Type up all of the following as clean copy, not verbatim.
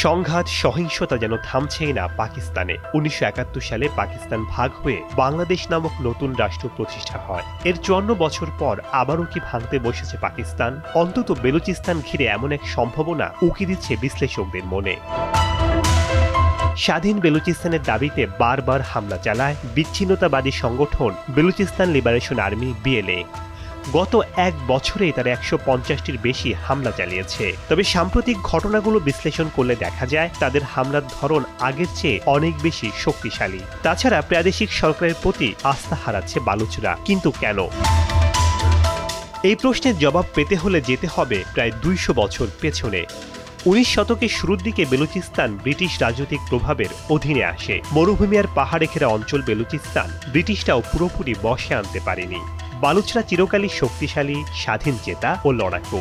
সংঘাত সহিংসতা যেন থামছেই না পাকিস্তানে। ১৯৭১ সালে পাকিস্তান ভাগ হয়ে বাংলাদেশ নামক নতুন রাষ্ট্র প্রতিষ্ঠা হয়। এর ৫৪ বছর পর আবারও কি ভাঙতে বসেছে পাকিস্তান? অন্তত বেলুচিস্তান ঘিরে এমন এক সম্ভাবনা উকি দিচ্ছে বিশ্লেষকদের মনে। স্বাধীন বেলুচিস্তানের দাবিতে বারবার হামলা চালায় বিচ্ছিন্নতাবাদী সংগঠন বেলুচিস্তান লিবারেশন আর্মি BLA। গত এক বছরেই তারা ১৫০টির বেশি হামলা চালিয়েছে। তবে সাম্প্রতিক ঘটনাগুলো বিশ্লেষণ করলে দেখা যায় তাদের হামলার ধরন আগের চেয়ে অনেক বেশি শক্তিশালী। তাছাড়া প্রাদেশিক সরকারের প্রতি আস্থা হারাচ্ছে বালুচরা। কিন্তু কেন? এই প্রশ্নের জবাব পেতে হলে যেতে হবে প্রায় ২০০ বছর পেছনে। ১৯ শতকের শুরুর দিকে বেলুচিস্তান ব্রিটিশ রাজনৈতিক প্রভাবের অধীনে আসে। মরুভূমি আর পাহাড়ে ঘেরা অঞ্চল বেলুচিস্তান ব্রিটিশরাও পুরোপুরি বশে আনতে পারেনি। বালুচরা চিরকালই শক্তিশালী, স্বাধীন চেতা ও লড়াকু।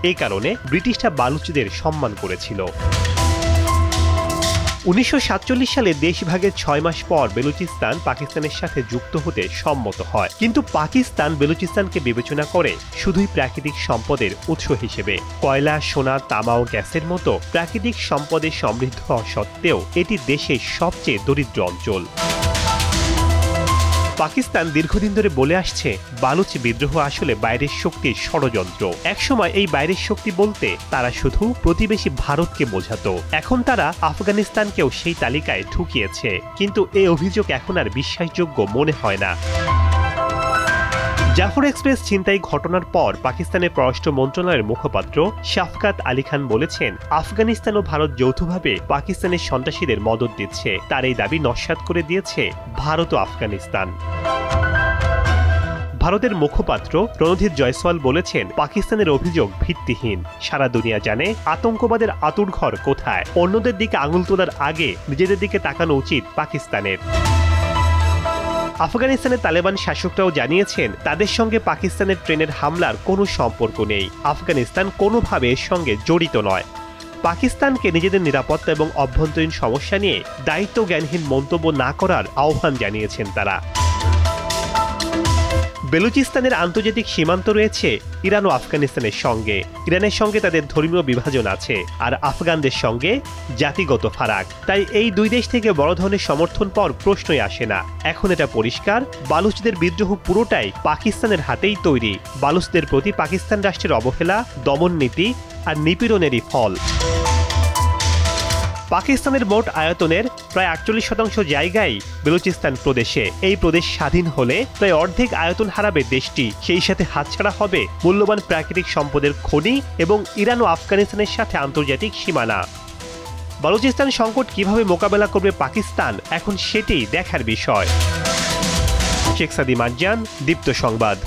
এই কারণে ব্রিটিশরা বালুচদের সম্মান করেছিল। ১৯৪৭ সালে দেশভাগের ৬ মাস পর বেলুচিস্তান পাকিস্তানের সাথে যুক্ত হতে সম্মত হয়। কিন্তু পাকিস্তান বেলুচিস্তানকে বিবেচনা করে শুধুই প্রাকৃতিক সম্পদের উৎস হিসেবে। কয়লা, সোনা, তামা ও গ্যাসের মতো প্রাকৃতিক সম্পদে সমৃদ্ধ হওয়া সত্ত্বেও এটি দেশের সবচেয়ে দরিদ্র অঞ্চল। পাকিস্তান দীর্ঘদিন ধরে বলে আসছে বালুচ বিদ্রোহ আসলে বাইরের শক্তির ষড়যন্ত্র। একসময় এই বাইরের শক্তি বলতে তারা শুধু প্রতিবেশী ভারতকে বোঝাতো। এখন তারা আফগানিস্তানকেও সেই তালিকায় ঢুকিয়েছে। কিন্তু এই অভিযোগ এখন আর বিশ্বাসযোগ্য মনে হয় না। জাফর এক্সপ্রেস ছিনতাই ঘটনার পর পাকিস্তানের পররাষ্ট্র মন্ত্রণালয়ের মুখপাত্র শাফকাত আলী খান বলেছেন, আফগানিস্তান ও ভারত যৌথভাবে পাকিস্তানের সন্ত্রাসীদের মদদ দিচ্ছে। তার এই দাবি নস্যাৎ করে দিয়েছে ভারত ও আফগানিস্তান। ভারতের মুখপাত্র রণধীর জয়সওয়াল বলেছেন, পাকিস্তানের অভিযোগ ভিত্তিহীন। সারা দুনিয়া জানে আতঙ্কবাদের আঁতুড়ঘর কোথায়। অন্যদের দিকে আঙুল তোলার আগে নিজেদের দিকে তাকানো উচিত পাকিস্তানের। আফগানিস্তানের তালেবান শাসকরাও জানিয়েছেন তাদের সঙ্গে পাকিস্তানের ট্রেনের হামলার কোনো সম্পর্ক নেই। আফগানিস্তান কোনোভাবে এর সঙ্গে জড়িত নয়। পাকিস্তানকে নিজেদের নিরাপত্তা এবং অভ্যন্তরীণ সমস্যা নিয়ে দায়িত্ব জ্ঞানহীন মন্তব্য না করার আহ্বান জানিয়েছেন তারা। বেলুচিস্তানের আন্তর্জাতিক সীমান্ত রয়েছে ইরান ও আফগানিস্তানের সঙ্গে। ইরানের সঙ্গে তাদের ধর্মীয় বিভাজন আছে, আর আফগানদের সঙ্গে জাতিগত ফারাক। তাই এই দুই দেশ থেকে বড় ধরনের সমর্থন পাওয়ার প্রশ্নই আসে না। এখন এটা পরিষ্কার, বালুচদের বিদ্রোহ পুরোটাই পাকিস্তানের হাতেই তৈরি। বালুচদের প্রতি পাকিস্তান রাষ্ট্রের অবহেলা, দমন নীতি আর নিপীড়নেরই ফল। পাকিস্তানের মোট আয়তনের প্রায় ৪৮% জায়গায় বেলুচিস্তান প্রদেশে। এই প্রদেশ স্বাধীন হলে প্রায় অর্ধেক আয়তন হারাবে দেশটি। সেই সাথে হাতছাড়া হবে মূল্যবান প্রাকৃতিক সম্পদের খনি এবং ইরান ও আফগানিস্তানের সাথে আন্তর্জাতিক সীমানা। বালুচিস্তান সংকট কিভাবে মোকাবেলা করবে পাকিস্তান, এখন সেটি দেখার বিষয়। শেখ সাদি মারজান, দীপ্ত সংবাদ।